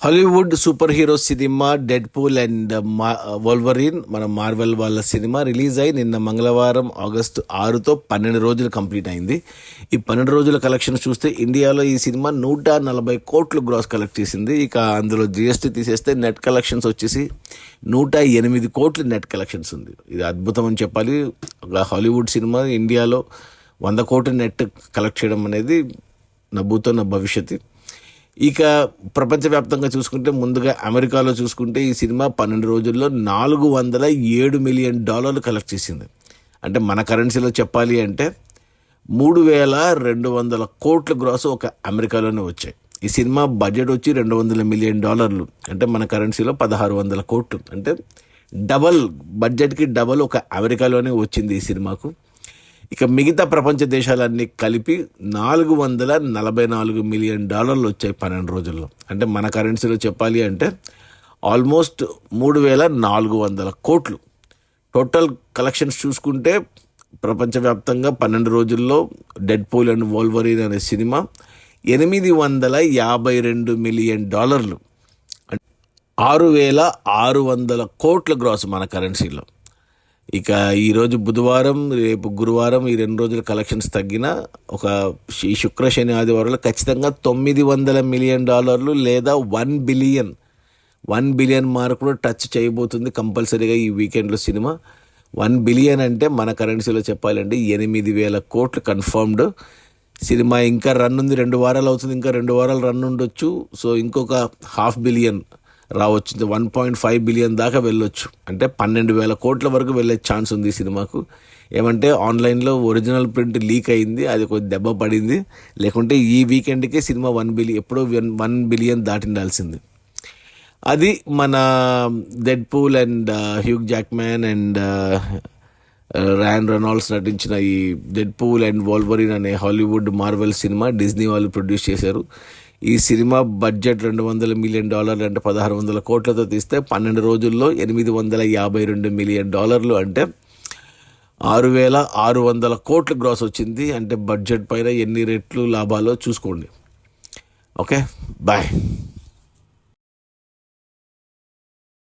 Hollywood super hero cinema Deadpool and Wolverine మన Marvel వాళ్ళ cinema release అయి నిన్న మంగళవారం ఆగస్టు 6తో 12 రోజులు కంప్లీట్ అయింది. ఈ 12 రోజుల కలెక్షన్ చూస్తే ఇండియాలో ఈ సినిమా 140 కోట్లు గ్రాస్ కలెక్ట్ చేసింది. ఇక అందులో జిఎస్టీ తీసేస్తే నెట్ కలెక్షన్స్ వచ్చేసి 108 కోట్లు నెట్ కలెక్షన్స్ ఉంది. ఇది అద్భుతం అని చెప్పాలి. ఒక హాలీవుడ్ సినిమా ఇండియాలో 100 కోట్లు నెట్ కలెక్ట్ చేయడం అనేది నవ్వుతున్న భవిష్యత్తు. ఇక ప్రపంచవ్యాప్తంగా చూసుకుంటే ముందుగా అమెరికాలో చూసుకుంటే ఈ సినిమా 12 రోజుల్లో $407 మిలియన్ కలెక్ట్ చేసింది. అంటే మన కరెన్సీలో చెప్పాలి అంటే 3200 కోట్ల గ్రాస్ ఒక అమెరికాలోనే వచ్చాయి. ఈ సినిమా బడ్జెట్ వచ్చి $200 మిలియన్, అంటే మన కరెన్సీలో 1600 కోట్లు, అంటే డబల్ బడ్జెట్కి డబల్ ఒక అమెరికాలోనే వచ్చింది ఈ సినిమాకు. ఇక మిగతా ప్రపంచ దేశాలన్నీ కలిపి $444 మిలియన్ వచ్చాయి 12 రోజుల్లో. అంటే మన కరెన్సీలో చెప్పాలి అంటే ఆల్మోస్ట్ 3400 కోట్లు. టోటల్ కలెక్షన్స్ చూసుకుంటే ప్రపంచవ్యాప్తంగా 12 రోజుల్లో డెడ్ పూల్ అండ్ వోల్వరీన్ అనే సినిమా $852 మిలియన్, 6600 కోట్ల గ్రాస్ మన కరెన్సీలో. ఇక ఈరోజు బుధవారం, రేపు గురువారం, ఈ 2 రోజుల కలెక్షన్స్ తగ్గిన ఒక ఈ శుక్ర శని ఆదివారంలో ఖచ్చితంగా $900 మిలియన్ లేదా 1 బిలియన్ మార్క్ కూడా టచ్ చేయబోతుంది కంపల్సరీగా ఈ వీకెండ్లో సినిమా. 1 బిలియన్ అంటే మన కరెన్సీలో చెప్పాలంటే 8000 కోట్లు కన్ఫర్మ్డ్. సినిమా ఇంకా రన్ ఉంది, 2 వారాలు అవుతుంది, ఇంకా 2 వారాలు రన్ ఉండొచ్చు. సో ఇంకొక 500 మిలియన్ రావచ్చు, 1.5 బిలియన్ దాకా వెళ్ళొచ్చు. అంటే 12,000 కోట్ల వరకు వెళ్ళే ఛాన్స్ ఉంది ఈ సినిమాకు. ఏమంటే ఆన్లైన్లో ఒరిజినల్ ప్రింట్ లీక్ అయింది, అది కొద్ది దెబ్బ పడింది. లేకుంటే ఈ వీకెండ్కే సినిమా 1 బిలియన్, ఎప్పుడో 1 బిలియన్ దాటిండాల్సింది. అది మన Deadpool and Hugh Jackman and Ryan Reynolds నటించిన ఈ డెడ్ పూల్ అండ్ వోల్వరీన్ అనే హాలీవుడ్ మార్వెల్ సినిమా డిజ్నీ వాళ్ళు ప్రొడ్యూస్ చేశారు. ఈ సినిమా బడ్జెట్ $200 మిలియన్, అంటే 1600 కోట్లతో తీస్తే 12 రోజుల్లో $852 మిలియన్, అంటే 6600 కోట్ల గ్రాస్ వచ్చింది. అంటే బడ్జెట్ పైన ఎన్ని రెట్లు లాభాలో చూసుకోండి. Okay, bye.